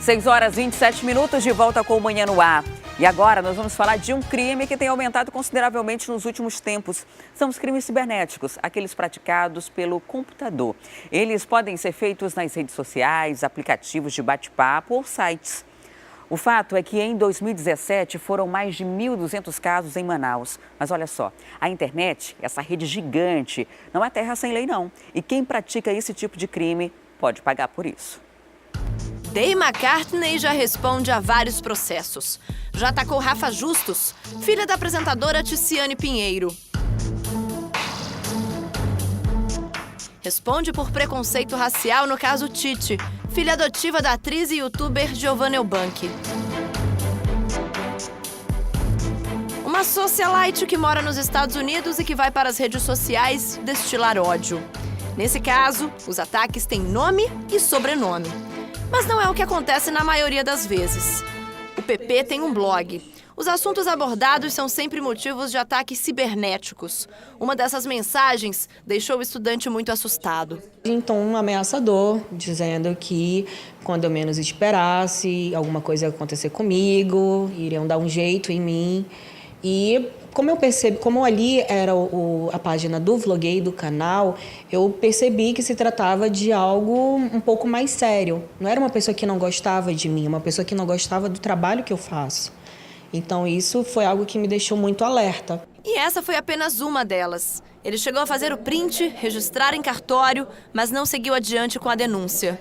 6 horas e 27 minutos, de volta com o Manhã no Ar. E agora nós vamos falar de um crime que tem aumentado consideravelmente nos últimos tempos. São os crimes cibernéticos, aqueles praticados pelo computador. Eles podem ser feitos nas redes sociais, aplicativos de bate-papo ou sites. O fato é que em 2017 foram mais de 1.200 casos em Manaus. Mas olha só, a internet, essa rede gigante, não é terra sem lei não. E quem pratica esse tipo de crime pode pagar por isso. Dave McCartney já responde a vários processos. Já atacou Rafa Justus, filha da apresentadora Ticiane Pinheiro. Responde por preconceito racial no caso Titi, filha adotiva da atriz e youtuber Giovanna Eubank. Uma socialite que mora nos Estados Unidos e que vai para as redes sociais destilar ódio. Nesse caso, os ataques têm nome e sobrenome. Mas não é o que acontece na maioria das vezes. O PP tem um blog. Os assuntos abordados são sempre motivos de ataques cibernéticos. Uma dessas mensagens deixou o estudante muito assustado. Em tom ameaçador, dizendo que quando eu menos esperasse, alguma coisa ia acontecer comigo, iriam dar um jeito em mim. E como eu percebi, como ali era a página do vloguei do canal, eu percebi que se tratava de algo um pouco mais sério. Não era uma pessoa que não gostava de mim, uma pessoa que não gostava do trabalho que eu faço. Então isso foi algo que me deixou muito alerta. E essa foi apenas uma delas. Ele chegou a fazer o print, registrar em cartório, mas não seguiu adiante com a denúncia.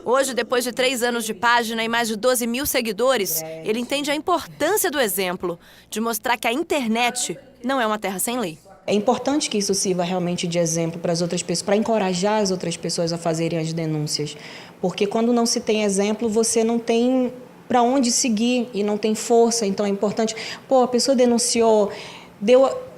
Hoje, depois de 3 anos de página e mais de 12 mil seguidores, ele entende a importância do exemplo, de mostrar que a internet não é uma terra sem lei. É importante que isso sirva realmente de exemplo para as outras pessoas, para encorajar as outras pessoas a fazerem as denúncias. Porque quando não se tem exemplo, você não tem para onde seguir e não tem força. Então é importante, a pessoa denunciou,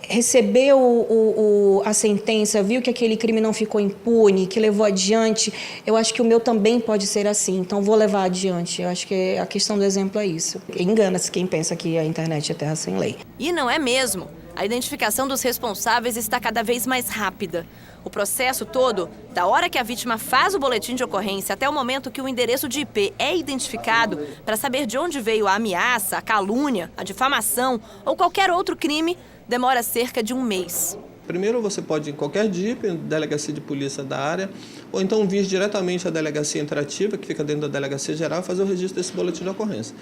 recebeu a sentença, viu que aquele crime não ficou impune, que levou adiante. Eu acho que o meu também pode ser assim, então vou levar adiante. Eu acho que a questão do exemplo é isso. Engana-se quem pensa que a internet é terra sem lei. E não é mesmo. A identificação dos responsáveis está cada vez mais rápida. O processo todo, da hora que a vítima faz o boletim de ocorrência até o momento que o endereço de IP é identificado, para saber de onde veio a ameaça, a calúnia, a difamação ou qualquer outro crime, demora cerca de 1 mês. Primeiro você pode ir em qualquer DIP, delegacia de polícia da área, ou então vir diretamente à delegacia interativa, que fica dentro da delegacia geral, e fazer o registro desse boletim de ocorrência.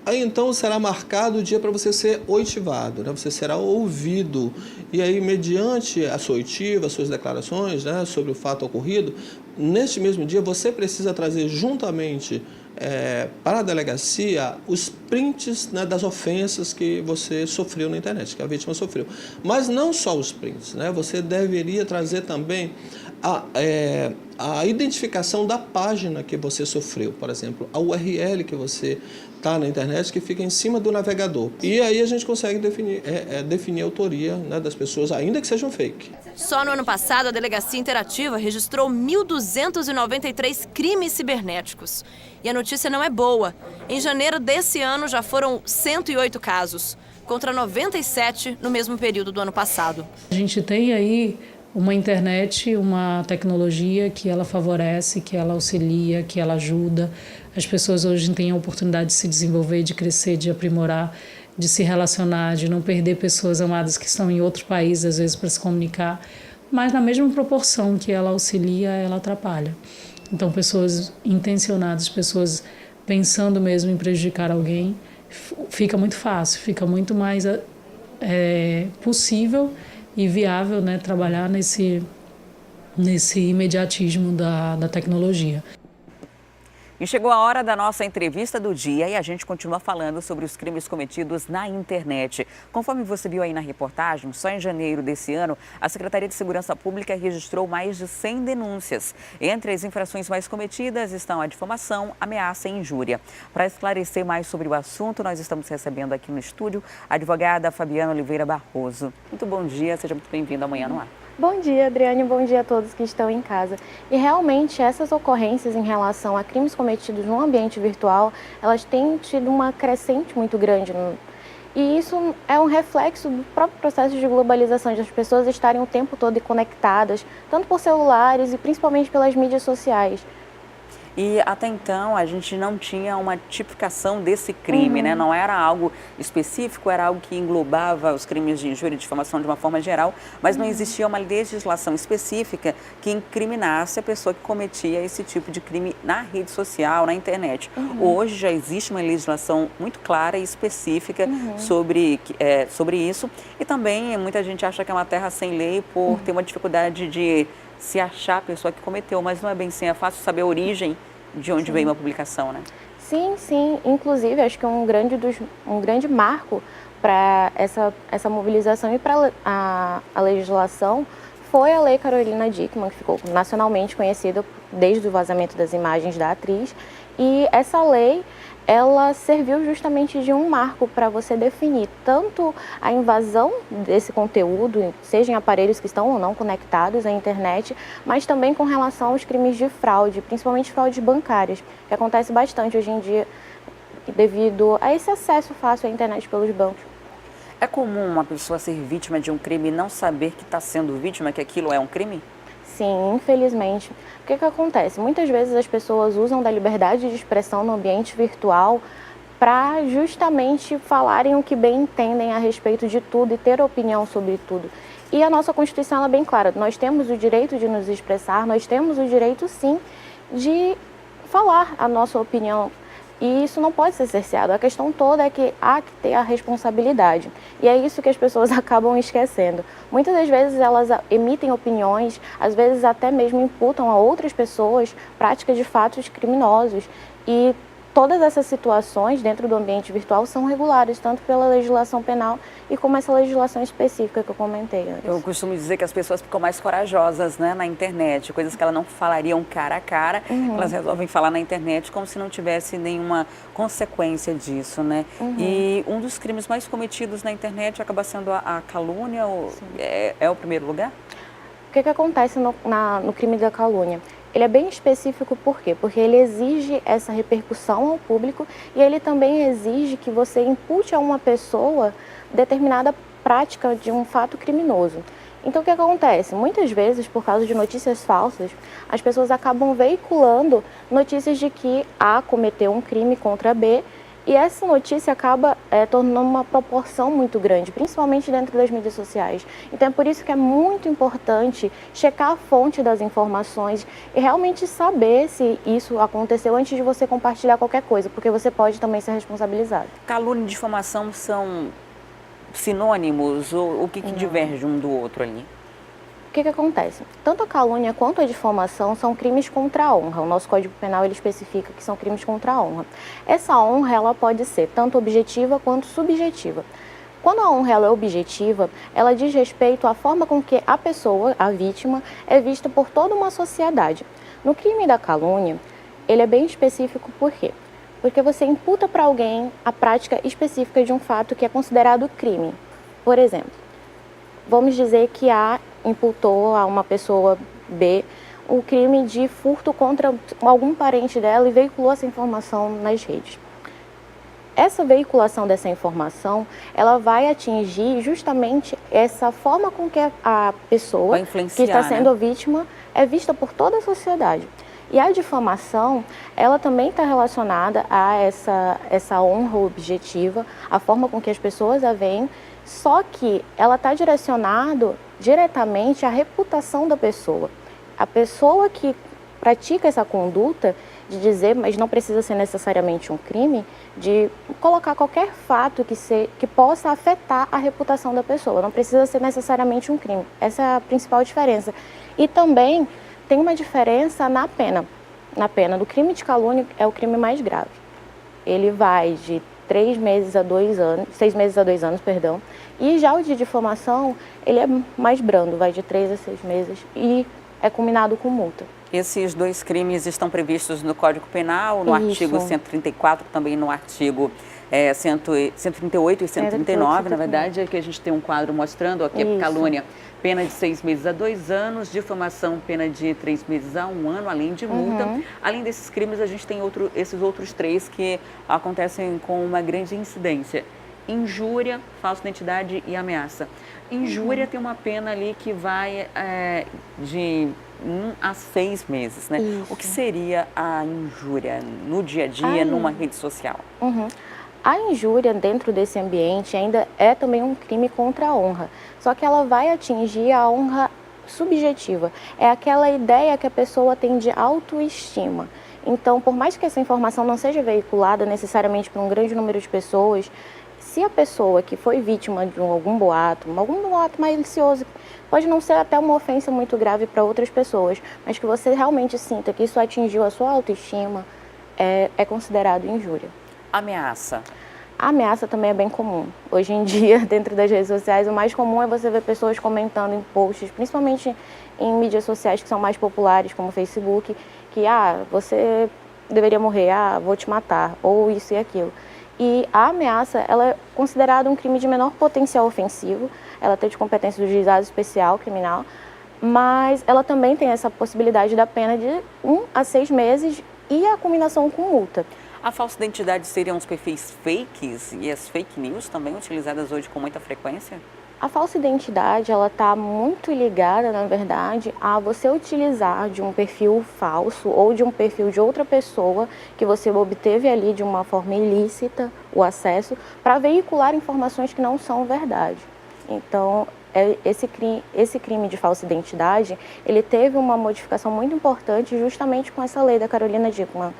Aí então será marcado o dia para você ser oitivado, né? Você será ouvido. E aí, mediante a sua oitiva, as suas declarações, né, sobre o fato ocorrido, neste mesmo dia você precisa trazer juntamente para a delegacia os prints, né, das ofensas que você sofreu na internet, que a vítima sofreu. Mas não só os prints, né? Você deveria trazer também a identificação da página que você sofreu, por exemplo, a URL que você está na internet, que fica em cima do navegador. E aí a gente consegue definir a autoria, né, das pessoas, ainda que sejam fake. Só no ano passado, a Delegacia Interativa registrou 1.293 crimes cibernéticos. E a notícia não é boa. Em janeiro desse ano já foram 108 casos, contra 97 no mesmo período do ano passado. A gente tem aí uma internet, uma tecnologia que ela favorece, que ela auxilia, que ela ajuda. As pessoas hoje têm a oportunidade de se desenvolver, de crescer, de aprimorar, de se relacionar, de não perder pessoas amadas que estão em outros países, às vezes, para se comunicar. Mas na mesma proporção que ela auxilia, ela atrapalha. Então, pessoas intencionadas, pessoas pensando mesmo em prejudicar alguém, fica muito fácil, fica muito mais possível e viável, né, trabalhar nesse imediatismo da tecnologia. E chegou a hora da nossa entrevista do dia e a gente continua falando sobre os crimes cometidos na internet. Conforme você viu aí na reportagem, só em janeiro desse ano, a Secretaria de Segurança Pública registrou mais de 100 denúncias. Entre as infrações mais cometidas estão a difamação, ameaça e injúria. Para esclarecer mais sobre o assunto, nós estamos recebendo aqui no estúdio a advogada Fabiana Oliveira Barroso. Muito bom dia, seja muito bem-vinda ao Manhã no Ar. Bom dia, Adriane, bom dia a todos que estão em casa. E realmente essas ocorrências em relação a crimes cometidos no ambiente virtual, elas têm tido uma crescente muito grande. E isso é um reflexo do próprio processo de globalização, de as pessoas estarem o tempo todo conectadas, tanto por celulares e principalmente pelas mídias sociais. E até então a gente não tinha uma tipificação desse crime, né? Não era algo específico, era algo que englobava os crimes de injúria e difamação de uma forma geral, mas não existia uma legislação específica que incriminasse a pessoa que cometia esse tipo de crime na rede social, na internet. Hoje já existe uma legislação muito clara e específica sobre isso, e também muita gente acha que é uma terra sem lei por ter uma dificuldade de se achar a pessoa que cometeu, mas não é bem assim, é fácil saber a origem de onde veio uma publicação, né? Sim, sim. Inclusive, acho que um grande marco para essa mobilização e para a legislação foi a Lei Carolina Dickmann, que ficou nacionalmente conhecida desde o vazamento das imagens da atriz. E essa lei, ela serviu justamente de um marco para você definir tanto a invasão desse conteúdo, seja em aparelhos que estão ou não conectados à internet, mas também com relação aos crimes de fraude, principalmente fraudes bancárias, que acontece bastante hoje em dia devido a esse acesso fácil à internet pelos bancos. É comum uma pessoa ser vítima de um crime e não saber que está sendo vítima, que aquilo é um crime? Sim, infelizmente. O que acontece? Muitas vezes as pessoas usam da liberdade de expressão no ambiente virtual para justamente falarem o que bem entendem a respeito de tudo e ter opinião sobre tudo. E a nossa Constituição é bem clara, nós temos o direito de nos expressar, nós temos o direito sim de falar a nossa opinião. E isso não pode ser cerceado. A questão toda é que há que ter a responsabilidade. E é isso que as pessoas acabam esquecendo. Muitas das vezes elas emitem opiniões, às vezes até mesmo imputam a outras pessoas prática de fatos criminosos. E todas essas situações dentro do ambiente virtual são reguladas, tanto pela legislação penal e como essa legislação específica que eu comentei antes. Eu costumo dizer que as pessoas ficam mais corajosas, né, na internet, coisas que elas não falariam cara a cara, elas resolvem falar na internet como se não tivesse nenhuma consequência disso, né? E um dos crimes mais cometidos na internet acaba sendo a calúnia, é o primeiro lugar? O que acontece no crime da calúnia? Ele é bem específico, por quê? Porque ele exige essa repercussão ao público e ele também exige que você impute a uma pessoa determinada prática de um fato criminoso. Então, o que acontece? Muitas vezes, por causa de notícias falsas, as pessoas acabam veiculando notícias de que A cometeu um crime contra B, e essa notícia acaba tornando uma proporção muito grande, principalmente dentro das mídias sociais. Então é por isso que é muito importante checar a fonte das informações e realmente saber se isso aconteceu antes de você compartilhar qualquer coisa, porque você pode também ser responsabilizado. Calúnia e difamação são sinônimos? Ou o que diverge um do outro ali? O que acontece? Tanto a calúnia quanto a difamação são crimes contra a honra. O nosso Código Penal ele especifica que são crimes contra a honra. Essa honra ela pode ser tanto objetiva quanto subjetiva. Quando a honra ela é objetiva, ela diz respeito à forma com que a pessoa, a vítima, é vista por toda uma sociedade. No crime da calúnia, ele é bem específico por quê? Porque você imputa para alguém a prática específica de um fato que é considerado crime. Por exemplo, vamos dizer que A imputou a uma pessoa B o crime de furto contra algum parente dela e veiculou essa informação nas redes. Essa veiculação dessa informação, ela vai atingir justamente essa forma com que a pessoa que está sendo vítima é vista por toda a sociedade. E a difamação, ela também está relacionada a essa honra objetiva, a forma com que as pessoas a veem, só que ela está direcionada diretamente à reputação da pessoa. A pessoa que pratica essa conduta de dizer, mas não precisa ser necessariamente um crime, de colocar qualquer fato que possa afetar a reputação da pessoa. Não precisa ser necessariamente um crime. Essa é a principal diferença. E também tem uma diferença na pena. Na pena do crime de calúnia é o crime mais grave. Ele vai de 6 meses a 2 anos, perdão. E já o de difamação, ele é mais brando, vai de 3 a 6 meses e é culminado com multa. Esses dois crimes estão previstos no Código Penal, no artigo 134, também no artigo 138 e 139, na verdade, é que a gente tem um quadro mostrando aqui a calúnia, pena de 6 meses a 2 anos, difamação, pena de 3 meses a 1 ano, além de multa. Além desses crimes, a gente tem esses outros 3 que acontecem com uma grande incidência. Injúria, falsa identidade e ameaça. Injúria tem uma pena ali que vai de 1 a 6 meses, né? Isso. O que seria a injúria no dia a dia, numa rede social? A injúria dentro desse ambiente ainda é também um crime contra a honra, só que ela vai atingir a honra subjetiva. É aquela ideia que a pessoa tem de autoestima. Então, por mais que essa informação não seja veiculada necessariamente para um grande número de pessoas, se a pessoa que foi vítima de algum boato malicioso, pode não ser até uma ofensa muito grave para outras pessoas, mas que você realmente sinta que isso atingiu a sua autoestima, é considerado injúria. Ameaça. A ameaça também é bem comum. Hoje em dia, dentro das redes sociais, o mais comum é você ver pessoas comentando em posts, principalmente em mídias sociais que são mais populares, como o Facebook, que, você deveria morrer, vou te matar, ou isso e aquilo. E a ameaça, ela é considerada um crime de menor potencial ofensivo, ela tem de competência do juizado especial criminal, mas ela também tem essa possibilidade da pena de 1 a 6 meses e a combinação com multa. A falsa identidade seriam os perfis fakes e as fake news também utilizadas hoje com muita frequência? A falsa identidade, ela está muito ligada, na verdade, a você utilizar de um perfil falso ou de um perfil de outra pessoa que você obteve ali de uma forma ilícita o acesso para veicular informações que não são verdade. Então, esse crime de falsa identidade, ele teve uma modificação muito importante justamente com essa lei da Carolina Dickmann.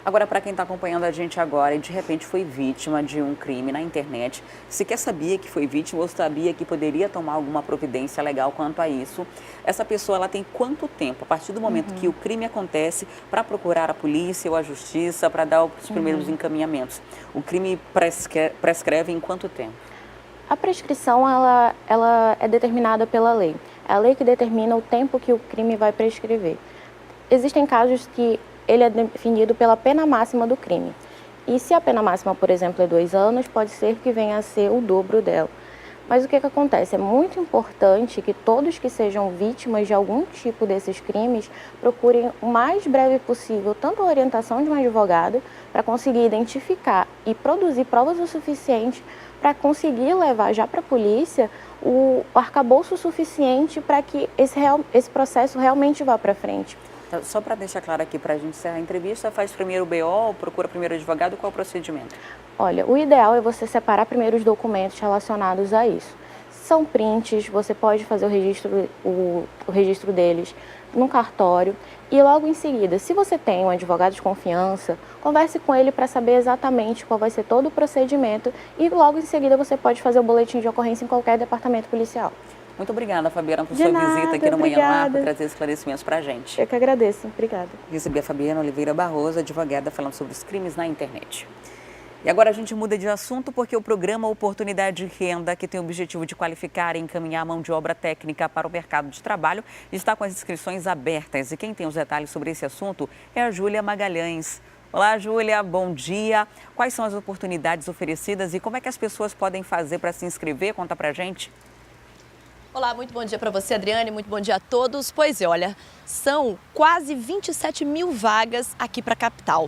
Agora, para quem está acompanhando a gente agora e de repente foi vítima de um crime na internet, sequer sabia que foi vítima ou sabia que poderia tomar alguma providência legal quanto a isso, essa pessoa ela tem quanto tempo, a partir do momento que o crime acontece, para procurar a polícia ou a justiça, para dar os primeiros encaminhamentos? O crime prescreve em quanto tempo? A prescrição, ela é determinada pela lei. É a lei que determina o tempo que o crime vai prescrever. Existem casos que ele é definido pela pena máxima do crime. E se a pena máxima, por exemplo, é 2 anos, pode ser que venha a ser o dobro dela. Mas o que acontece? É muito importante que todos que sejam vítimas de algum tipo desses crimes procurem o mais breve possível tanto a orientação de um advogado para conseguir identificar e produzir provas o suficiente para conseguir levar já para a polícia o arcabouço suficiente para que esse processo realmente vá para frente. Então, só para deixar claro aqui, para a gente encerrar a entrevista, faz primeiro o BO, procura primeiro o advogado, qual é o procedimento? Olha, o ideal é você separar primeiro os documentos relacionados a isso. São prints, você pode fazer o registro deles no cartório e logo em seguida, se você tem um advogado de confiança, converse com ele para saber exatamente qual vai ser todo o procedimento e logo em seguida você pode fazer o boletim de ocorrência em qualquer departamento policial. Muito obrigada, Fabiana, por De sua nada, visita aqui no Manhã no Ar, por obrigada. trazer esclarecimentos para a gente. Eu que agradeço, obrigada. Recebi a Fabiana Oliveira Barroso, advogada, falando sobre os crimes na internet. E agora a gente muda de assunto porque o programa Oportunidade de Renda, que tem o objetivo de qualificar e encaminhar a mão de obra técnica para o mercado de trabalho, está com as inscrições abertas. E quem tem os detalhes sobre esse assunto é a Júlia Magalhães. Olá, Júlia, bom dia. Quais são as oportunidades oferecidas e como é que as pessoas podem fazer para se inscrever? Conta pra gente. Olá, muito bom dia para você, Adriane, muito bom dia a todos. Pois é, olha, são quase 27 mil vagas aqui para a capital.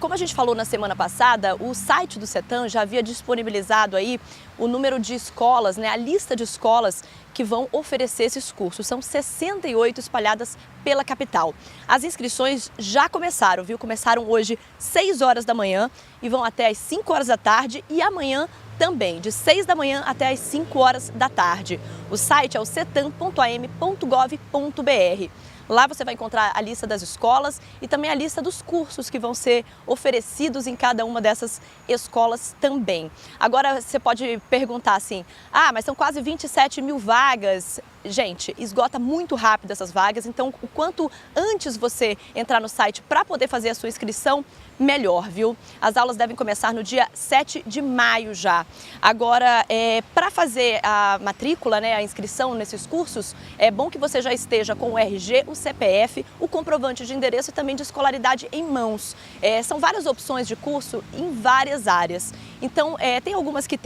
Como a gente falou na semana passada, o site do CETAM já havia disponibilizado aí o número de escolas, né, a lista de escolas que vão oferecer esses cursos. São 68 espalhadas pela capital. As inscrições já começaram, viu? Começaram hoje 6 horas da manhã e vão até às 5 horas da tarde e amanhã também, de 6 da manhã até às 5 horas da tarde. O site é o cetam.am.gov.br. Lá você vai encontrar a lista das escolas e também a lista dos cursos que vão ser oferecidos em cada uma dessas escolas também. Agora você pode perguntar assim, mas são quase 27 mil vagas. Gente, esgota muito rápido essas vagas, então o quanto antes você entrar no site para poder fazer a sua inscrição, melhor, viu? As aulas devem começar no dia 7 de maio já. Agora, para fazer a matrícula, né, a inscrição nesses cursos, é bom que você já esteja com o RG, o CPF, o comprovante de endereço e também de escolaridade em mãos. São várias opções de curso em várias áreas. Então, tem algumas que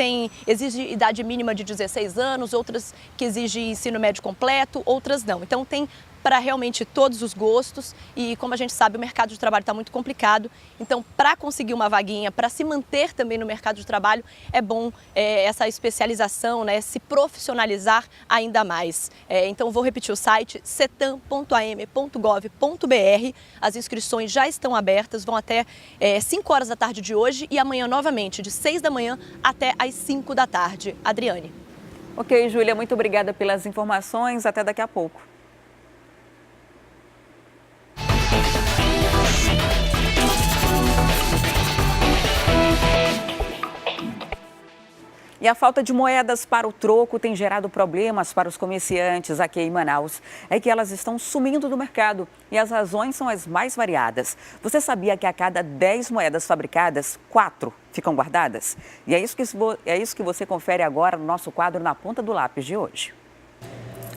exigem idade mínima de 16 anos, outras que exigem ensino médio crédito completo, outras não. Então tem para realmente todos os gostos e, como a gente sabe, o mercado de trabalho está muito complicado. Então, para conseguir uma vaguinha, para se manter também no mercado de trabalho, é bom essa especialização, né, se profissionalizar ainda mais. Então, vou repetir o site cetam.am.gov.br. As inscrições já estão abertas, vão até 5 horas da tarde de hoje e amanhã novamente, de 6 da manhã até às 5 da tarde. Adriane. Ok, Júlia, muito obrigada pelas informações. Até daqui a pouco. E a falta de moedas para o troco tem gerado problemas para os comerciantes aqui em Manaus. É que elas estão sumindo do mercado e as razões são as mais variadas. Você sabia que a cada 10 moedas fabricadas, 4 ficam guardadas? E é isso que você confere agora no nosso quadro Na Ponta do Lápis de hoje.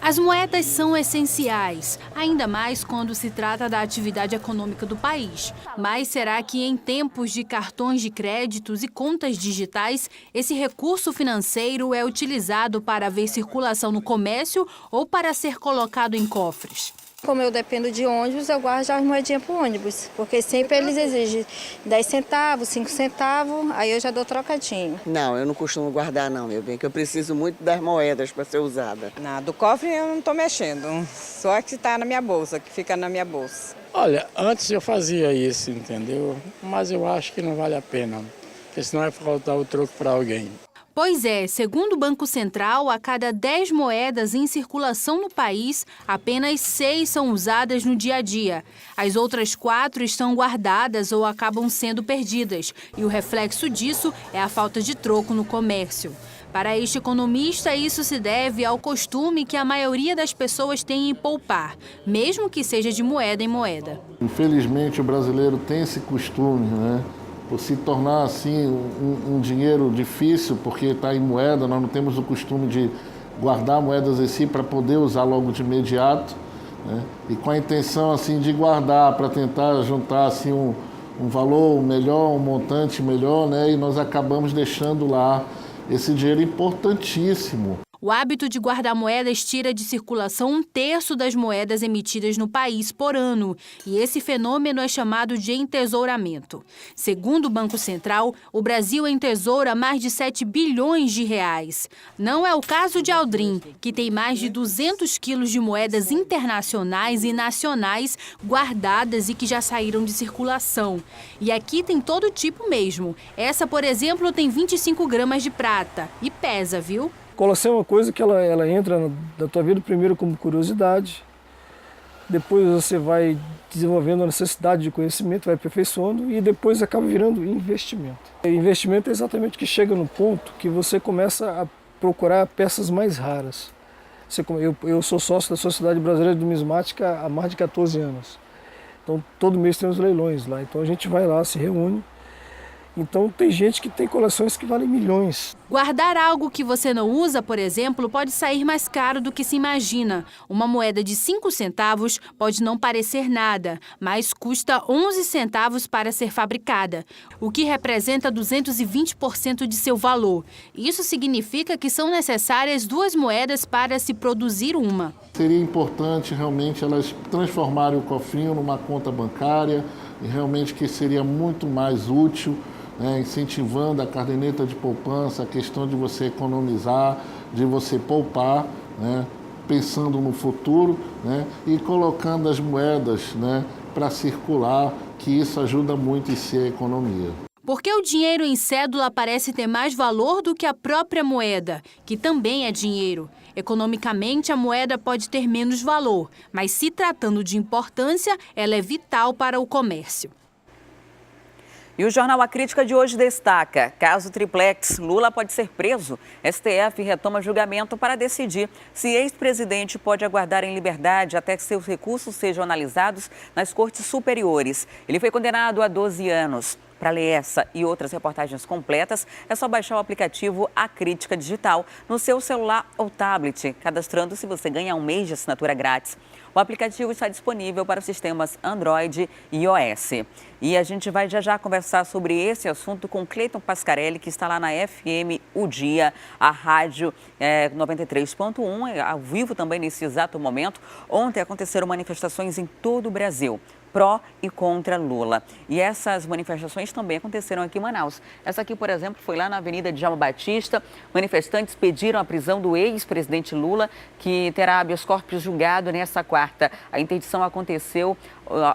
As moedas são essenciais, ainda mais quando se trata da atividade econômica do país. Mas será que em tempos de cartões de créditos e contas digitais, esse recurso financeiro é utilizado para haver circulação no comércio ou para ser colocado em cofres? Como eu dependo de ônibus, eu guardo já as moedinhas para o ônibus, porque sempre eles exigem 10 centavos, 5 centavos, aí eu já dou trocadinho. Não, eu não costumo guardar não, meu bem, que eu preciso muito das moedas para ser usada. Do cofre eu não estou mexendo, só que está na minha bolsa, que fica na minha bolsa. Olha, antes eu fazia isso, entendeu? Mas eu acho que não vale a pena, porque senão vai faltar o troco para alguém. Pois é, segundo o Banco Central, a cada 10 moedas em circulação no país, apenas 6 são usadas no dia a dia. As outras 4 estão guardadas ou acabam sendo perdidas. E o reflexo disso é a falta de troco no comércio. Para este economista, isso se deve ao costume que a maioria das pessoas tem em poupar, mesmo que seja de moeda em moeda. Infelizmente, o brasileiro tem esse costume, né? Por se tornar assim um dinheiro difícil, porque está em moeda, nós não temos o costume de guardar moedas em si para poder usar logo de imediato, né? E com a intenção assim de guardar para tentar juntar assim um valor melhor, um montante melhor, né? E nós acabamos deixando lá esse dinheiro importantíssimo. O hábito de guardar moedas tira de circulação 1/3 das moedas emitidas no país por ano. E esse fenômeno é chamado de entesouramento. Segundo o Banco Central, o Brasil entesoura mais de 7 bilhões de reais. Não é o caso de Aldrin, que tem mais de 200 quilos de moedas internacionais e nacionais guardadas e que já saíram de circulação. E aqui tem todo tipo mesmo. Essa, por exemplo, tem 25 gramas de prata. E pesa, viu? Coleção é uma coisa que ela entra na tua vida primeiro como curiosidade, depois você vai desenvolvendo a necessidade de conhecimento, vai aperfeiçoando e depois acaba virando investimento. E investimento é exatamente que chega no ponto que você começa a procurar peças mais raras. Eu sou sócio da Sociedade Brasileira de Numismática há mais de 14 anos. Então todo mês tem os leilões lá, então a gente vai lá, se reúne. Então tem gente que tem coleções que valem milhões. Guardar algo que você não usa, por exemplo, pode sair mais caro do que se imagina. Uma moeda de 5 centavos pode não parecer nada, mas custa 11 centavos para ser fabricada, o que representa 220% de seu valor. Isso significa que são necessárias 2 moedas para se produzir uma. Seria importante realmente elas transformarem o cofrinho numa conta bancária, e realmente que seria muito mais útil, né, incentivando a caderneta de poupança, a questão de você economizar, de você poupar, né, pensando no futuro, né, e colocando as moedas, né, para circular, que isso ajuda muito em si a economia. Porque o dinheiro em cédula parece ter mais valor do que a própria moeda, que também é dinheiro. Economicamente, a moeda pode ter menos valor, mas se tratando de importância, ela é vital para o comércio. E o Jornal A Crítica de hoje destaca: caso Triplex, Lula pode ser preso. STF retoma julgamento para decidir se ex-presidente pode aguardar em liberdade até que seus recursos sejam analisados nas cortes superiores. Ele foi condenado a 12 anos. Para ler essa e outras reportagens completas, é só baixar o aplicativo A Crítica Digital no seu celular ou tablet. Cadastrando-se, você ganha 1 mês de assinatura grátis. O aplicativo está disponível para os sistemas Android e iOS. E a gente vai já conversar sobre esse assunto com Cleiton Pascarelli, que está lá na FM O Dia, a rádio 93.1, ao vivo também nesse exato momento. Ontem aconteceram manifestações em todo o Brasil, pró e contra Lula. E essas manifestações também aconteceram aqui em Manaus. Essa aqui, por exemplo, foi lá na Avenida Djalma Batista. Manifestantes pediram a prisão do ex-presidente Lula, que terá habeas corpus julgado nesta quarta. A interdição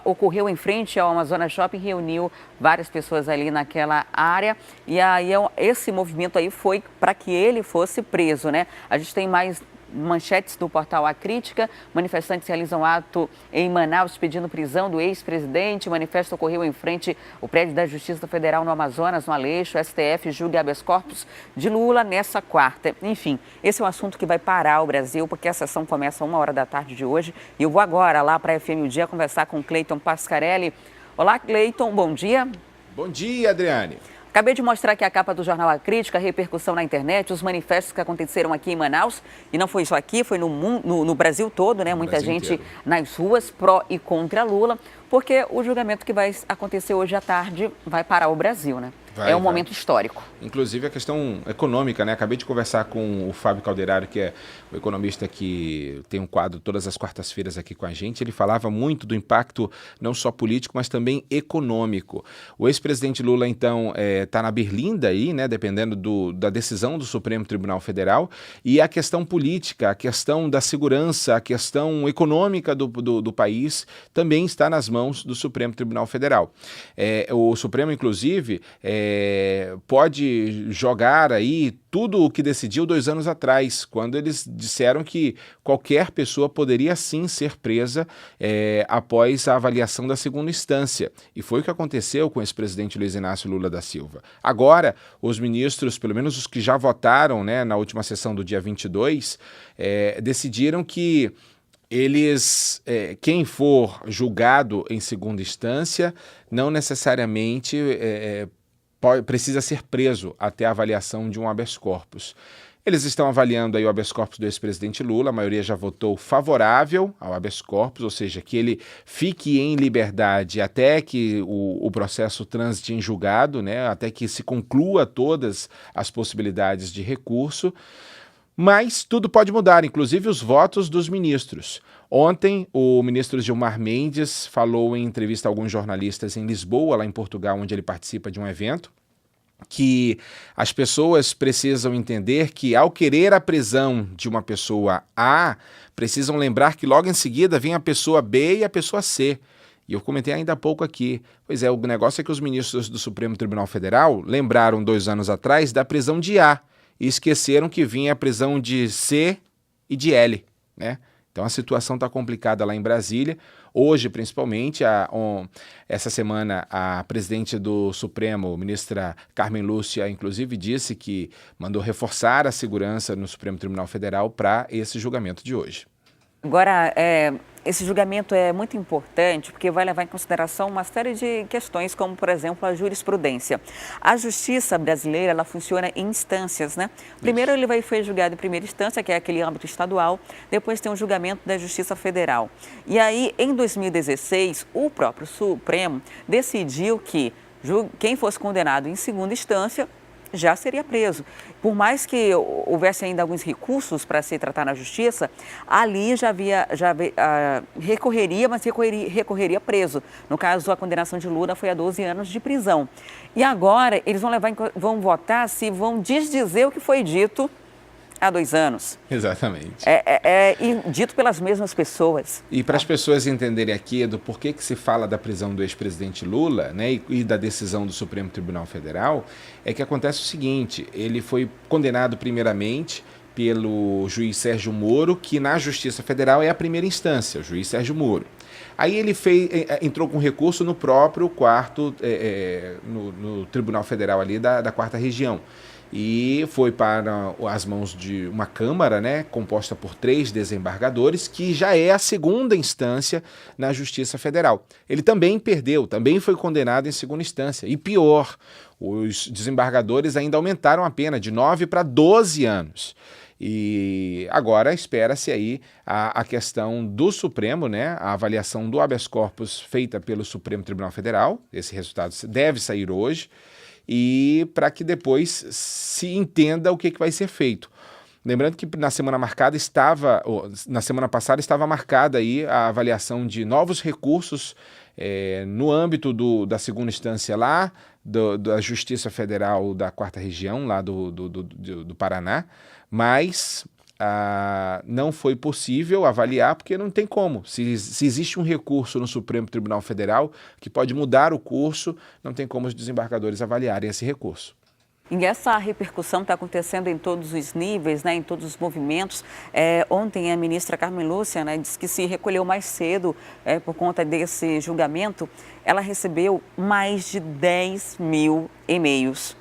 ocorreu em frente ao Amazonas Shopping, reuniu várias pessoas ali naquela área. E aí esse movimento aí foi para que ele fosse preso, né? A gente tem mais manchetes do portal A Crítica. Manifestantes realizam ato em Manaus pedindo prisão do ex-presidente. O manifesto ocorreu em frente ao prédio da Justiça Federal no Amazonas, no Aleixo. O STF julga habeas corpus de Lula nessa quarta. Enfim, esse é um assunto que vai parar o Brasil, porque a sessão começa às 13h de hoje. E eu vou agora lá para a FM O Dia conversar com Cleiton Pascarelli. Olá, Cleiton, bom dia. Bom dia, Adriane. Acabei de mostrar aqui a capa do jornal A Crítica, a repercussão na internet, os manifestos que aconteceram aqui em Manaus. E não foi só aqui, foi no Brasil todo, né? Muita gente inteiro nas ruas, pró e contra Lula, porque o julgamento que vai acontecer hoje à tarde vai parar o Brasil, né? É um momento histórico. Inclusive a questão econômica, né? Acabei de conversar com o Fábio Calderaro, que é o economista que tem um quadro todas as quartas-feiras aqui com a gente. Ele falava muito do impacto não só político, mas também econômico. O ex-presidente Lula, então, está na berlinda aí, né? Dependendo da decisão do Supremo Tribunal Federal. E a questão política, a questão da segurança, a questão econômica do país também está nas mãos do Supremo Tribunal Federal. O Supremo, inclusive, pode jogar aí tudo o que decidiu 2 anos atrás, quando eles disseram que qualquer pessoa poderia sim ser presa após a avaliação da segunda instância. E foi o que aconteceu com o ex-presidente Luiz Inácio Lula da Silva. Agora, os ministros, pelo menos os que já votaram, né, na última sessão do dia 22, decidiram que quem for julgado em segunda instância não necessariamente precisa ser preso até a avaliação de um habeas corpus. Eles estão avaliando aí o habeas corpus do ex-presidente Lula, a maioria já votou favorável ao habeas corpus, ou seja, que ele fique em liberdade até que o processo transite em julgado, né, até que se conclua todas as possibilidades de recurso. Mas tudo pode mudar, inclusive os votos dos ministros. Ontem, o ministro Gilmar Mendes falou em entrevista a alguns jornalistas em Lisboa, lá em Portugal, onde ele participa de um evento, que as pessoas precisam entender que, ao querer a prisão de uma pessoa A, precisam lembrar que logo em seguida vem a pessoa B e a pessoa C. E eu comentei ainda há pouco aqui. Pois é, o negócio é que os ministros do Supremo Tribunal Federal lembraram 2 anos atrás da prisão de A, e esqueceram que vinha a prisão de C e de L, né? Então a situação está complicada lá em Brasília. Hoje, principalmente, essa semana, a presidente do Supremo, ministra Carmen Lúcia, inclusive disse que mandou reforçar a segurança no Supremo Tribunal Federal para esse julgamento de hoje. Agora, esse julgamento é muito importante porque vai levar em consideração uma série de questões, como, por exemplo, a jurisprudência. A justiça brasileira, ela funciona em instâncias, né? Primeiro ele foi julgado em primeira instância, que é aquele âmbito estadual, depois tem um julgamento da Justiça Federal. E aí, em 2016, o próprio Supremo decidiu que quem fosse condenado em segunda instância já seria preso. Por mais que houvesse ainda alguns recursos para se tratar na justiça, ali recorreria, mas recorreria preso. No caso, a condenação de Lula foi a 12 anos de prisão. E agora eles vão votar se vão desdizer o que foi dito há 2 anos. Exatamente. E dito pelas mesmas pessoas. E para as pessoas entenderem aqui do porquê que se fala da prisão do ex-presidente Lula, né, e da decisão do Supremo Tribunal Federal, é que acontece o seguinte: ele foi condenado primeiramente pelo juiz Sérgio Moro, que na Justiça Federal é a primeira instância, o juiz Sérgio Moro. Aí ele entrou com recurso no próprio quarto, no Tribunal Federal ali da 4ª Região. e foi para as mãos de uma Câmara, né, composta por 3 desembargadores, que já é a segunda instância na Justiça Federal. Ele também perdeu, também foi condenado em segunda instância. E pior, os desembargadores ainda aumentaram a pena de 9 para 12 anos. E agora espera-se aí a questão do Supremo, né, a avaliação do habeas corpus feita pelo Supremo Tribunal Federal. Esse resultado deve sair hoje, e para que depois se entenda o que vai ser feito. Lembrando que na semana passada estava marcada aí a avaliação de novos recursos no âmbito da segunda instância lá, da Justiça Federal da 4ª Região, lá do Paraná, mas não foi possível avaliar, porque não tem como. Se existe um recurso no Supremo Tribunal Federal que pode mudar o curso, não tem como os desembargadores avaliarem esse recurso. E essa repercussão está acontecendo em todos os níveis, né, em todos os movimentos. Ontem a ministra Carmen Lúcia, né, disse que se recolheu mais cedo por conta desse julgamento. Ela recebeu mais de 10 mil e-mails.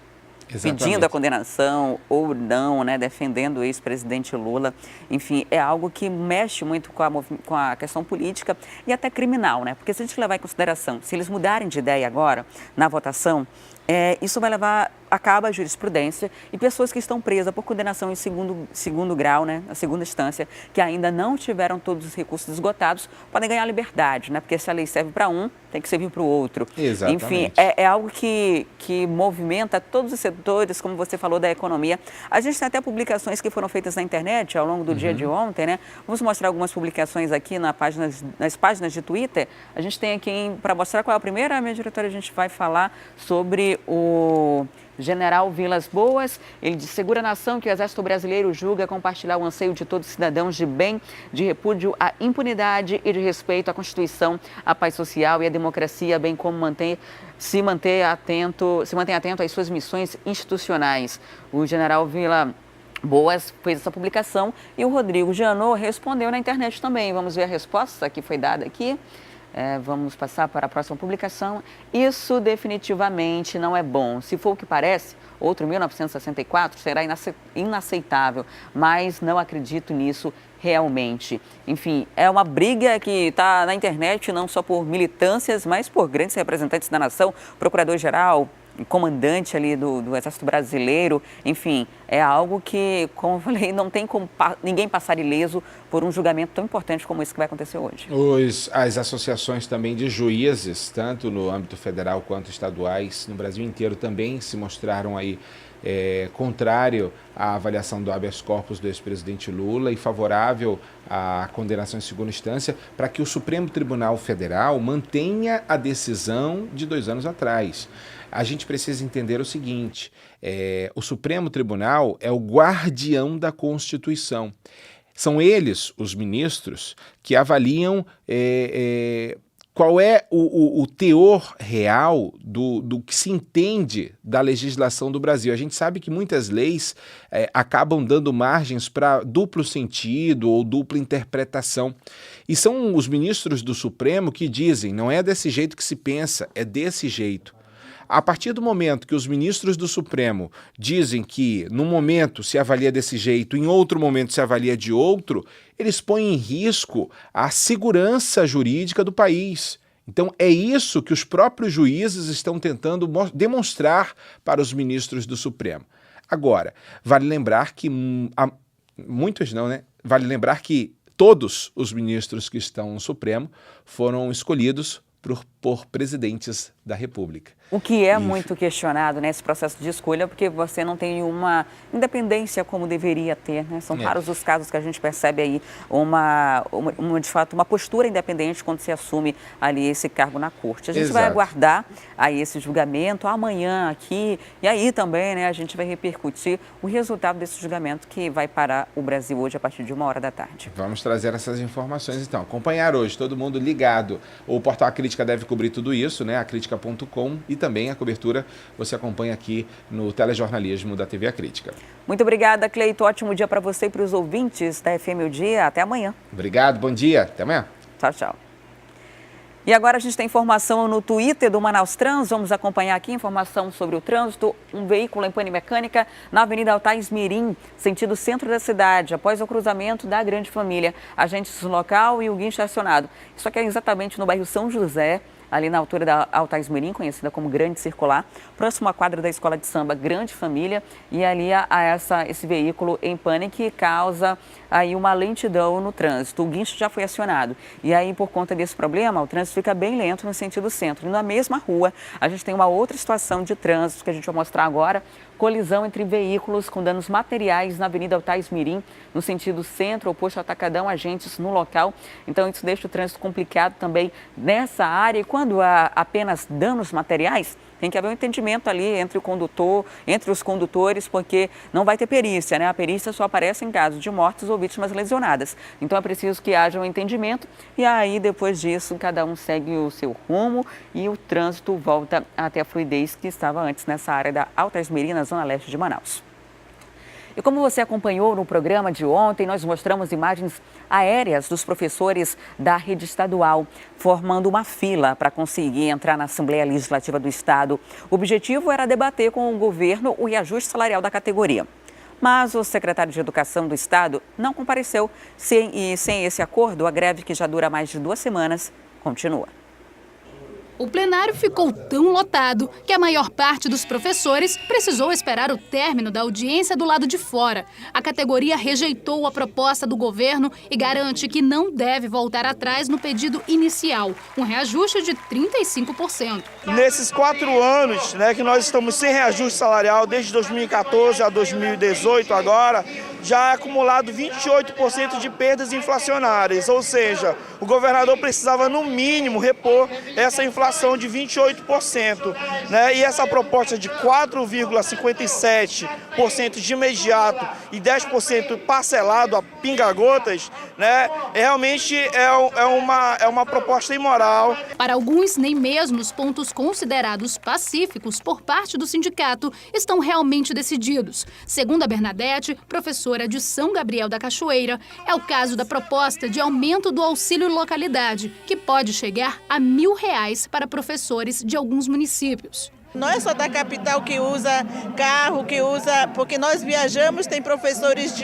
Exatamente. Pedindo a condenação ou não, né, defendendo o ex-presidente Lula. Enfim, é algo que mexe muito com a questão política e até criminal, né? Porque se a gente levar em consideração, se eles mudarem de ideia agora na votação, isso vai levar, acaba a jurisprudência, e pessoas que estão presas por condenação em segundo grau, né, na segunda instância, que ainda não tiveram todos os recursos esgotados, podem ganhar liberdade, né? Porque se a lei serve para um, tem que servir para o outro. Exatamente. Enfim, é algo que movimenta todos os setores, como você falou, da economia. A gente tem até publicações que foram feitas na internet ao longo do dia de ontem, né? Vamos mostrar algumas publicações aqui nas páginas de Twitter. A gente tem aqui, para mostrar qual é a primeira, minha diretora, a gente vai falar sobre o General Vilas Boas. Ele diz: segura a nação que o Exército Brasileiro julga compartilhar o anseio de todos os cidadãos de bem, de repúdio à impunidade e de respeito à Constituição, à paz social e à democracia, bem como se mantém atento às suas missões institucionais. O General Vilas Boas fez essa publicação e o Rodrigo Janot respondeu na internet também. Vamos ver a resposta que foi dada aqui. Vamos passar para a próxima publicação. Isso definitivamente não é bom. Se for o que parece, outro 1964 será inaceitável, mas não acredito nisso realmente. Enfim, é uma briga que está na internet, não só por militâncias, mas por grandes representantes da nação, procurador-geral, comandante ali do Exército Brasileiro. Enfim, é algo que, como eu falei, não tem como ninguém passar ileso por um julgamento tão importante como esse que vai acontecer hoje. As associações também de juízes, tanto no âmbito federal quanto estaduais, no Brasil inteiro, também se mostraram aí contrário à avaliação do habeas corpus do ex-presidente Lula e favorável à condenação em segunda instância, para que o Supremo Tribunal Federal mantenha a decisão de 2 anos atrás. A gente precisa entender o seguinte: o Supremo Tribunal é o guardião da Constituição. São eles, os ministros, que avaliam qual é o teor real do que se entende da legislação do Brasil. A gente sabe que muitas leis acabam dando margens para duplo sentido ou dupla interpretação. E são os ministros do Supremo que dizem: não é desse jeito que se pensa, é desse jeito. A partir do momento que os ministros do Supremo dizem que num momento se avalia desse jeito, em outro momento se avalia de outro, eles põem em risco a segurança jurídica do país. Então é isso que os próprios juízes estão tentando demonstrar para os ministros do Supremo. Agora, vale lembrar que muitos não, né? Vale lembrar que todos os ministros que estão no Supremo foram escolhidos por presidentes da República. O que é muito questionado nesse processo de escolha, porque você não tem uma independência como deveria ter, né? São raros os casos que a gente percebe aí de fato, uma postura independente quando se assume ali esse cargo na corte. A gente vai aguardar aí esse julgamento amanhã aqui, e aí também, né, a gente vai repercutir o resultado desse julgamento que vai parar o Brasil hoje a partir de 13h. Vamos trazer essas informações então. Acompanhar hoje, todo mundo ligado. O Portal A Crítica deve cobrir tudo isso, né? Acritica.com, e também a cobertura você acompanha aqui no telejornalismo da TV A Crítica. Muito obrigada, Cleito. Ótimo dia para você e para os ouvintes da FM O Dia. Até amanhã. Obrigado, bom dia. Até amanhã. Tchau, tchau. E agora a gente tem informação no Twitter do Manaus Trans. Vamos acompanhar aqui informação sobre o trânsito. Um veículo em pane mecânica na Avenida Altais Mirim, sentido centro da cidade, após o cruzamento da Grande Família. Agentes do local e o guincho estacionado. Isso aqui é exatamente no bairro São José, ali na altura da Altais Mirim, conhecida como Grande Circular, próximo à quadra da Escola de Samba Grande Família, e ali esse veículo em pane que causa aí uma lentidão no trânsito. O guincho já foi acionado e aí, por conta desse problema, o trânsito fica bem lento no sentido centro. E na mesma rua, a gente tem uma outra situação de trânsito que a gente vai mostrar agora. Colisão entre veículos com danos materiais na Avenida Altais Mirim, no sentido centro, oposto ao Atacadão, agentes no local. Então, isso deixa o trânsito complicado também nessa área. E quando há apenas danos materiais, tem que haver um entendimento ali entre o condutor, entre os condutores, porque não vai ter perícia, né? A perícia só aparece em caso de mortes ou vítimas lesionadas. Então, é preciso que haja um entendimento e aí, depois disso, cada um segue o seu rumo e o trânsito volta até a fluidez que estava antes nessa área da Altais Mirim, na zona leste de Manaus. E como você acompanhou no programa de ontem, nós mostramos imagens aéreas dos professores da rede estadual, formando uma fila para conseguir entrar na Assembleia Legislativa do Estado. O objetivo era debater com o governo o reajuste salarial da categoria. Mas o secretário de Educação do Estado não compareceu e sem esse acordo, a greve, que já dura mais de 2 semanas, continua. O plenário ficou tão lotado que a maior parte dos professores precisou esperar o término da audiência do lado de fora. A categoria rejeitou a proposta do governo e garante que não deve voltar atrás no pedido inicial, um reajuste de 35%. Nesses 4 anos, que nós estamos sem reajuste salarial, desde 2014 a 2018 agora, já é acumulado 28% de perdas inflacionárias, ou seja, o governador precisava no mínimo repor essa inflação de 28%, E essa proposta de 4,57% de imediato e 10% parcelado a pinga-gotas, realmente é uma proposta imoral. Para alguns, nem mesmo os pontos considerados pacíficos por parte do sindicato estão realmente decididos. Segundo a Bernadette, professora de São Gabriel da Cachoeira, é o caso da proposta de aumento do auxílio localidade, que pode chegar a R$1.000 para professores de alguns municípios. Não é só da capital que usa carro, porque nós viajamos, tem professores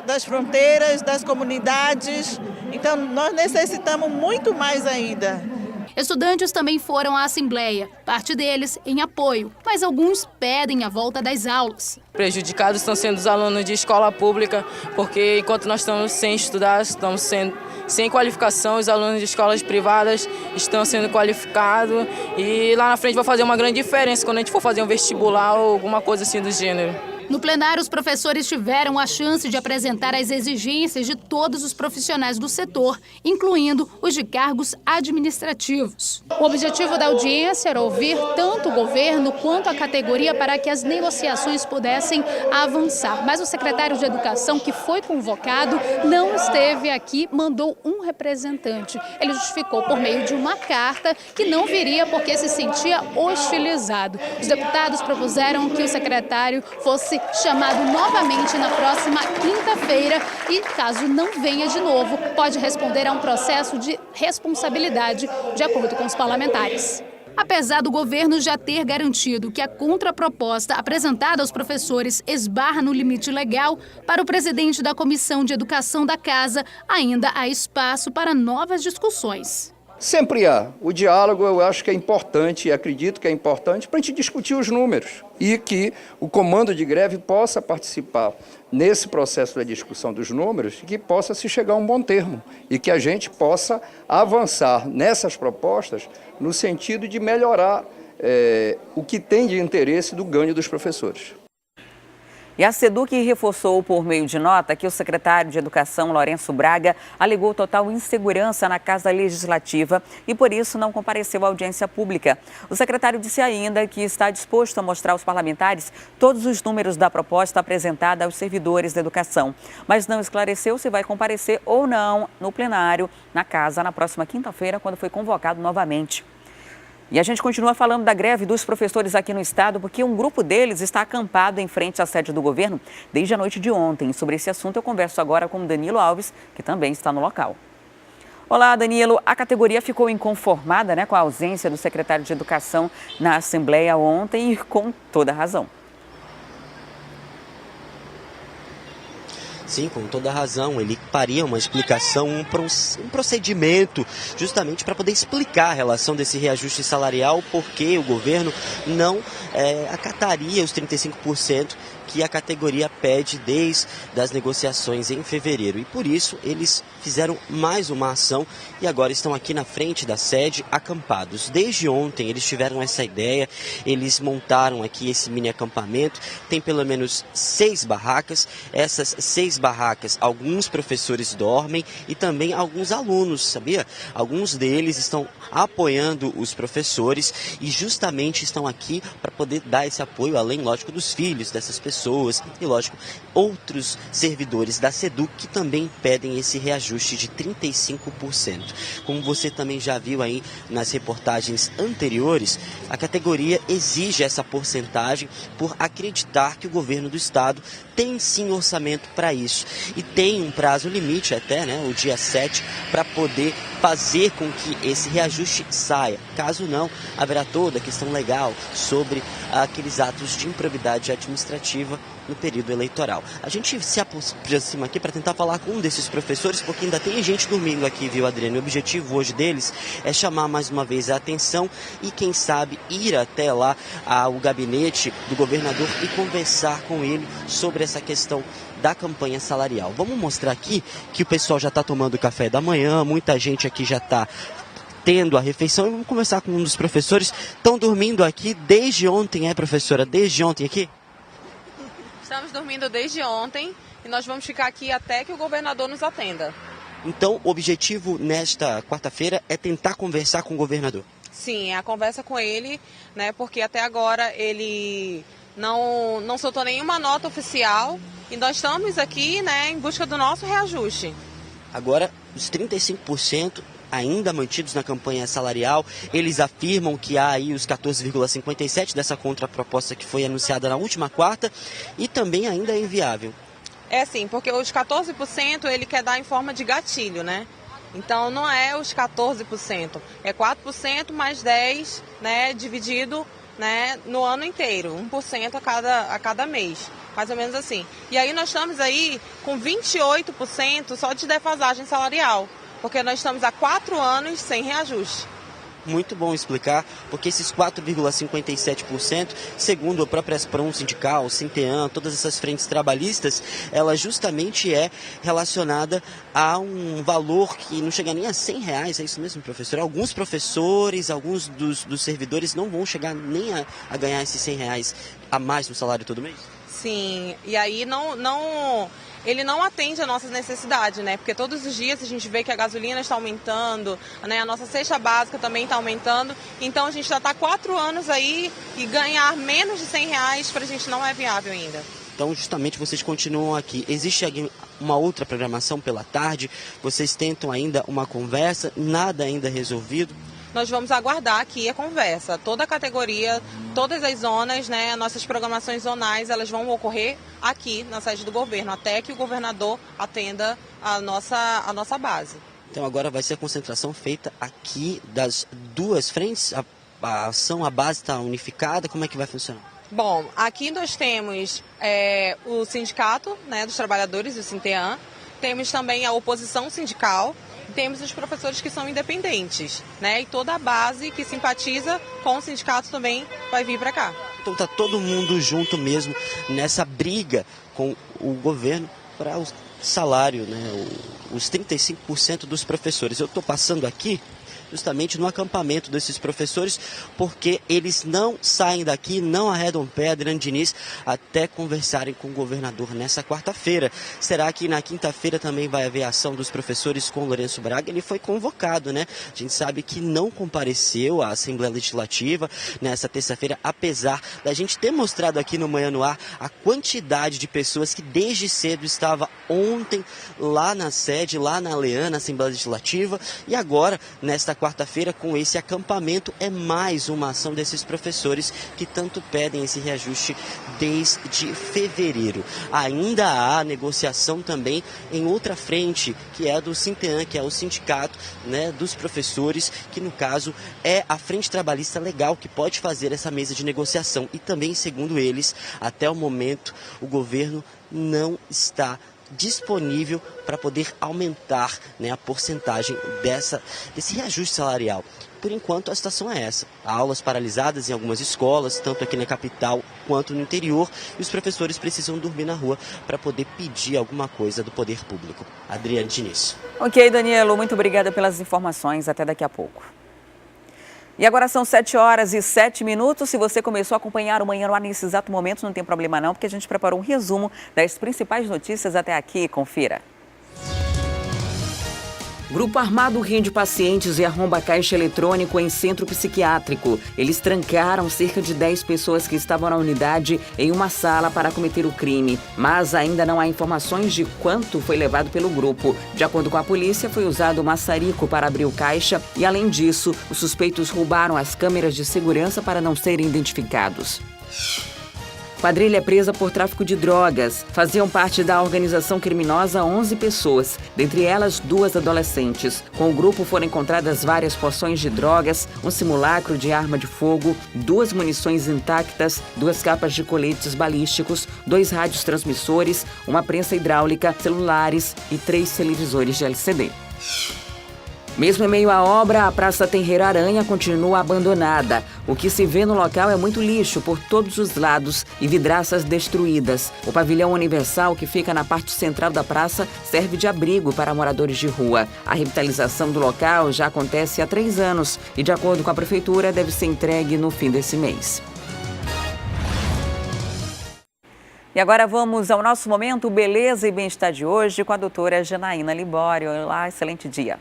das fronteiras, das comunidades, então nós necessitamos muito mais ainda. Estudantes também foram à Assembleia, parte deles em apoio, mas alguns pedem a volta das aulas. Prejudicados estão sendo os alunos de escola pública, porque enquanto nós estamos sem estudar, estamos sem qualificação, os alunos de escolas privadas estão sendo qualificados e lá na frente vai fazer uma grande diferença quando a gente for fazer um vestibular ou alguma coisa assim do gênero. No plenário, os professores tiveram a chance de apresentar as exigências de todos os profissionais do setor, incluindo os de cargos administrativos. O objetivo da audiência era ouvir tanto o governo quanto a categoria para que as negociações pudessem avançar. Mas o secretário de Educação, que foi convocado, não esteve aqui, mandou um representante. Ele justificou por meio de uma carta que não viria porque se sentia hostilizado. Os deputados propuseram que o secretário fosse chamado novamente na próxima quinta-feira e, caso não venha de novo, pode responder a um processo de responsabilidade, de acordo com os parlamentares. Apesar do governo já ter garantido que a contraproposta apresentada aos professores esbarra no limite legal, para o presidente da Comissão de Educação da Casa, ainda há espaço para novas discussões. Sempre há. O diálogo eu acho que é importante e acredito que é importante para a gente discutir os números e que o comando de greve possa participar nesse processo da discussão dos números e que possa se chegar a um bom termo e que a gente possa avançar nessas propostas no sentido de melhorar o que tem de interesse do ganho dos professores. E a SEDUC reforçou por meio de nota que o secretário de Educação, Lourenço Braga, alegou total insegurança na Casa Legislativa e, por isso, não compareceu à audiência pública. O secretário disse ainda que está disposto a mostrar aos parlamentares todos os números da proposta apresentada aos servidores da educação, mas não esclareceu se vai comparecer ou não no plenário, na Casa, na próxima quinta-feira, quando foi convocado novamente. E a gente continua falando da greve dos professores aqui no estado, porque um grupo deles está acampado em frente à sede do governo desde a noite de ontem. Sobre esse assunto eu converso agora com Danilo Alves, que também está no local. Olá, Danilo. A categoria ficou inconformada, né, com a ausência do secretário de Educação na Assembleia ontem e com toda razão. Sim, com toda razão. Ele faria uma explicação, um procedimento, justamente para poder explicar a relação desse reajuste salarial, porque o governo não acataria os 35% que a categoria pede desde as negociações em fevereiro. E por isso eles fizeram mais uma ação e agora estão aqui na frente da sede acampados. Desde ontem eles tiveram essa ideia, eles montaram aqui esse mini acampamento, tem pelo menos 6 barracas. Essas 6 barracas, alguns professores dormem e também alguns alunos, sabia? Alguns deles estão apoiando os professores e justamente estão aqui para poder dar esse apoio, além, lógico, dos filhos dessas pessoas e, lógico, outros servidores da SEDUC que também pedem esse reajuste de 35%. Como você também já viu aí nas reportagens anteriores, a categoria exige essa porcentagem por acreditar que o governo do estado tem sim orçamento para isso e tem um prazo limite até, né, o dia 7, para poder fazer com que esse reajuste saia. Caso não, haverá toda a questão legal sobre aqueles atos de improbidade administrativa no período eleitoral. A gente se aproxima aqui para tentar falar com um desses professores, porque ainda tem gente dormindo aqui, viu, Adriano? O objetivo hoje deles é chamar mais uma vez a atenção e, quem sabe, ir até lá ao gabinete do governador e conversar com ele sobre essa questão da campanha salarial. Vamos mostrar aqui que o pessoal já está tomando café da manhã, muita gente aqui já está tendo a refeição. E vamos conversar com um dos professores. Estão dormindo aqui desde ontem, professora? Desde ontem aqui? Estamos dormindo desde ontem e nós vamos ficar aqui até que o governador nos atenda. Então, o objetivo nesta quarta-feira é tentar conversar com o governador? Sim, é a conversa com ele, né? Porque até agora ele não soltou nenhuma nota oficial e nós estamos aqui, né, em busca do nosso reajuste. Agora, os 35% ainda mantidos na campanha salarial, eles afirmam que há aí os 14,57% dessa contraproposta que foi anunciada na última quarta e também ainda é inviável. É sim, porque os 14% ele quer dar em forma de gatilho, né? Então não é os 14%, é 4% mais 10%, né, dividido, né, no ano inteiro, 1% a cada mês, mais ou menos assim. E aí nós estamos aí com 28% só de defasagem salarial, porque nós estamos há 4 anos sem reajuste. Muito bom explicar, porque esses 4,57%, segundo a própria Asprom sindical, Sinteam, todas essas frentes trabalhistas, ela justamente é relacionada a um valor que não chega nem a R$100, é isso mesmo, professor? Alguns professores, alguns dos servidores não vão chegar nem a ganhar esses R$100 a mais no salário todo mês? Sim, e aí ele não atende às nossas necessidades, né? Porque todos os dias a gente vê que a gasolina está aumentando, né? A nossa cesta básica também está aumentando. Então a gente já está há 4 anos aí e ganhar menos de R$100 para a gente não é viável ainda. Então justamente vocês continuam aqui. Existe uma outra programação pela tarde? Vocês tentam ainda uma conversa? Nada ainda resolvido? Nós vamos aguardar aqui a conversa. Toda a categoria, todas as zonas, né, nossas programações zonais, elas vão ocorrer aqui na sede do governo, até que o governador atenda a nossa base. Então agora vai ser a concentração feita aqui das duas frentes? A ação, a base está unificada? Como é que vai funcionar? Bom, aqui nós temos o sindicato, né, dos trabalhadores, o Sinteam, temos também a oposição sindical, temos os professores que são independentes, né? E toda a base que simpatiza com o sindicato também vai vir para cá. Então está todo mundo junto mesmo nessa briga com o governo para o salário, né? Os 35% dos professores. Eu estou passando aqui justamente no acampamento desses professores, porque eles não saem daqui, não arredam pé, Adriano Diniz, até conversarem com o governador nessa quarta-feira. Será que na quinta-feira também vai haver ação dos professores com o Lourenço Braga? Ele foi convocado, né? A gente sabe que não compareceu à Assembleia Legislativa nessa terça-feira, apesar da gente ter mostrado aqui no Manhã no Ar a quantidade de pessoas que desde cedo estava ontem lá na sede, lá na Leana, Assembleia Legislativa, e agora, nesta quarta-feira, com esse acampamento, é mais uma ação desses professores que tanto pedem esse reajuste desde fevereiro. Ainda há negociação também em outra frente, que é a do Sintean, que é o sindicato, né, dos professores, que no caso é a Frente Trabalhista Legal que pode fazer essa mesa de negociação. E também, segundo eles, até o momento, o governo não está disponível para poder aumentar, né, a porcentagem desse reajuste salarial. Por enquanto, a situação é essa. Há aulas paralisadas em algumas escolas, tanto aqui na capital quanto no interior, e os professores precisam dormir na rua para poder pedir alguma coisa do poder público. Adriane Diniz. Ok, Danilo, muito obrigada pelas informações. Até daqui a pouco. E agora são 7h07. Se você começou a acompanhar o Manhã no Ar nesse exato momento, não tem problema não, porque a gente preparou um resumo das principais notícias até aqui. Confira. Grupo armado rende pacientes e arromba caixa eletrônico em centro psiquiátrico. Eles trancaram cerca de 10 pessoas que estavam na unidade em uma sala para cometer o crime. Mas ainda não há informações de quanto foi levado pelo grupo. De acordo com a polícia, foi usado maçarico para abrir o caixa e, além disso, os suspeitos roubaram as câmeras de segurança para não serem identificados. Quadrilha presa por tráfico de drogas. Faziam parte da organização criminosa 11 pessoas, dentre elas 2 adolescentes. Com o grupo foram encontradas várias porções de drogas, um simulacro de arma de fogo, 2 munições intactas, 2 capas de coletes balísticos, 2 rádios transmissores, uma prensa hidráulica, celulares e 3 televisores de LCD. Mesmo em meio à obra, a Praça Tenreiro Aranha continua abandonada. O que se vê no local é muito lixo por todos os lados e vidraças destruídas. O pavilhão Universal, que fica na parte central da praça, serve de abrigo para moradores de rua. A revitalização do local já acontece há 3 anos e, de acordo com a prefeitura, deve ser entregue no fim desse mês. E agora vamos ao nosso momento Beleza e Bem-Estar de hoje com a doutora Janaína Libório. Olá, excelente dia.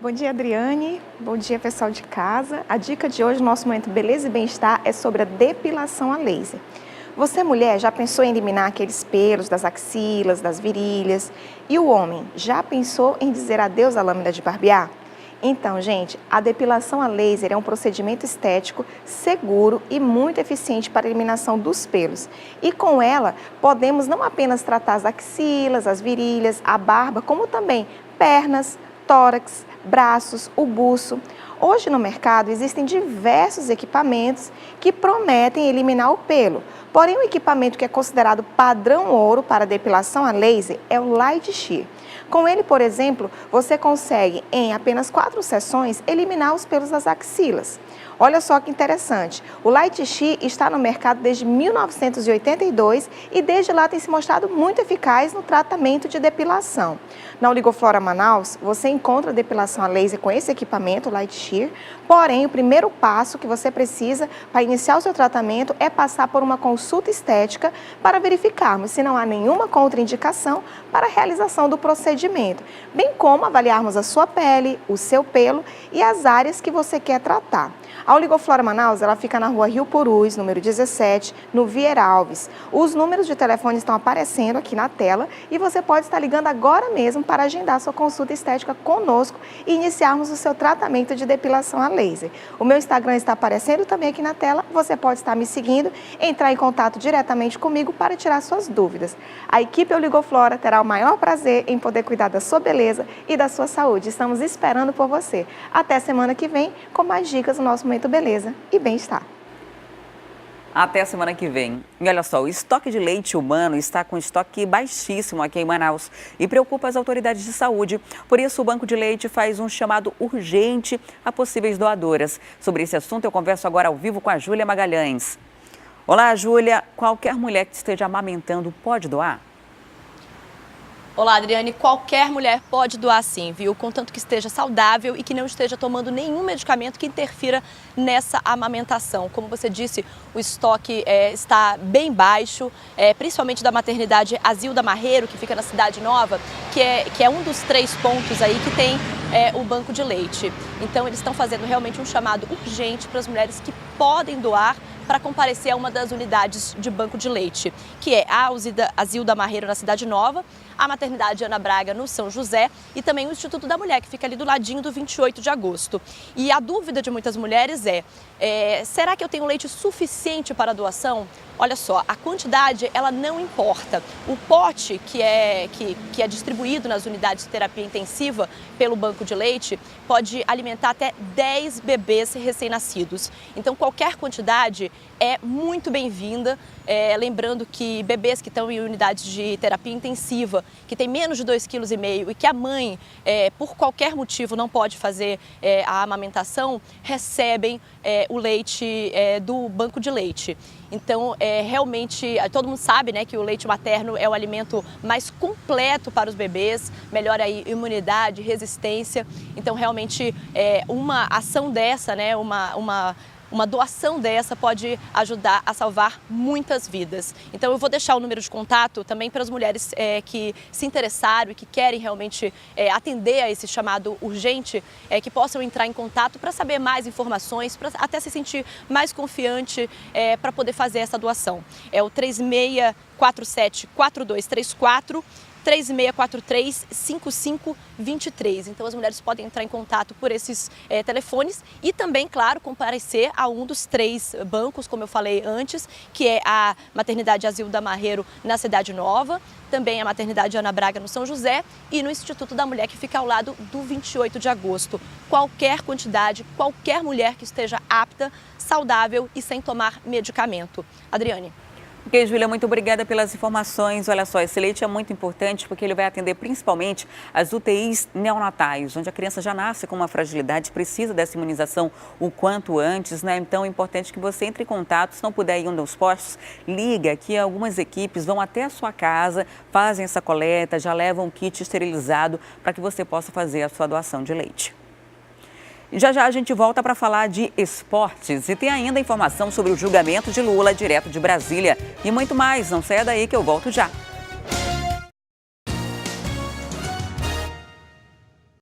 Bom dia, Adriane. Bom dia, pessoal de casa. A dica de hoje, no nosso momento Beleza e Bem-Estar, é sobre a depilação a laser. Você, mulher, já pensou em eliminar aqueles pelos das axilas, das virilhas? E o homem, já pensou em dizer adeus à lâmina de barbear? Então, gente, a depilação a laser é um procedimento estético seguro e muito eficiente para a eliminação dos pelos. E com ela, podemos não apenas tratar as axilas, as virilhas, a barba, como também pernas, tórax, braços, o buço. Hoje no mercado existem diversos equipamentos que prometem eliminar o pelo. Porém, o equipamento que é considerado padrão ouro para depilação a laser é o Light Shear. Com ele, por exemplo, você consegue, em apenas 4 sessões, eliminar os pelos das axilas. Olha só que interessante, o Light Shear está no mercado desde 1982 e desde lá tem se mostrado muito eficaz no tratamento de depilação. Na Oligoflora Manaus, você encontra depilação a laser com esse equipamento, o Light Shear, porém o primeiro passo que você precisa para iniciar o seu tratamento é passar por uma consulta estética para verificarmos se não há nenhuma contraindicação para a realização do procedimento, bem como avaliarmos a sua pele, o seu pelo e as áreas que você quer tratar. A Oligoflora Manaus, ela fica na rua Rio Purus, número 17, no Vieira Alves. Os números de telefone estão aparecendo aqui na tela e você pode estar ligando agora mesmo para agendar sua consulta estética conosco e iniciarmos o seu tratamento de depilação a laser. O meu Instagram está aparecendo também aqui na tela, você pode estar me seguindo, entrar em contato diretamente comigo para tirar suas dúvidas. A equipe Oligoflora terá o maior prazer em poder cuidar da sua beleza e da sua saúde. Estamos esperando por você. Até semana que vem com mais dicas no nosso Momento Beleza e Bem-Estar. Até a semana que vem. E olha só, o estoque de leite humano está com estoque baixíssimo aqui em Manaus e preocupa as autoridades de saúde. Por isso, o Banco de Leite faz um chamado urgente a possíveis doadoras. Sobre esse assunto, eu converso agora ao vivo com a Júlia Magalhães. Olá, Júlia. Qualquer mulher que esteja amamentando pode doar? Olá, Adriane. Qualquer mulher pode doar sim, viu? Contanto que esteja saudável e que não esteja tomando nenhum medicamento que interfira nessa amamentação. Como você disse, o estoque está bem baixo, principalmente da maternidade Azilda Marreiro, que fica na Cidade Nova, que é um dos 3 pontos aí que tem o banco de leite. Então, eles estão fazendo realmente um chamado urgente para as mulheres que podem doar para comparecer a uma das unidades de banco de leite, que é a Zilda Marreiro, na Cidade Nova, a Maternidade Ana Braga, no São José, e também o Instituto da Mulher, que fica ali do ladinho do 28 de agosto. E a dúvida de muitas mulheres será que eu tenho leite suficiente para a doação? Olha só, a quantidade, ela não importa. O pote que é distribuído nas unidades de terapia intensiva pelo banco de leite pode alimentar até 10 bebês recém-nascidos. Então, qualquer quantidade é muito bem-vinda. Lembrando que bebês que estão em unidades de terapia intensiva, que tem menos de 2,5 kg e que a mãe, por qualquer motivo, não pode fazer a amamentação, recebem o leite do banco de leite. Então, realmente, todo mundo sabe, né, que o leite materno é o alimento mais completo para os bebês, melhora a imunidade, resistência. Então, realmente, uma ação dessa, né, uma doação dessa pode ajudar a salvar muitas vidas. Então eu vou deixar o número de contato também para as mulheres que se interessaram e que querem realmente atender a esse chamado urgente, que possam entrar em contato para saber mais informações, para até se sentir mais confiante para poder fazer essa doação. É o 3647-4234, 3643-5523. Então as mulheres podem entrar em contato por esses telefones e também, claro, comparecer a um dos 3 bancos, como eu falei antes, que é a Maternidade Zilda Marreiro, na Cidade Nova, também a Maternidade Ana Braga, no São José, e no Instituto da Mulher, que fica ao lado do 28 de agosto. Qualquer quantidade, qualquer mulher que esteja apta, saudável e sem tomar medicamento. Adriane. Ok, Júlia, muito obrigada pelas informações. Olha só, esse leite é muito importante porque ele vai atender principalmente as UTIs neonatais, onde a criança já nasce com uma fragilidade, precisa dessa imunização o quanto antes, né? Então é importante que você entre em contato, se não puder ir aos postos, liga que algumas equipes vão até a sua casa, fazem essa coleta, já levam um kit esterilizado para que você possa fazer a sua doação de leite. Já já a gente volta para falar de esportes e tem ainda informação sobre o julgamento de Lula direto de Brasília. E muito mais, não saia daí que eu volto já.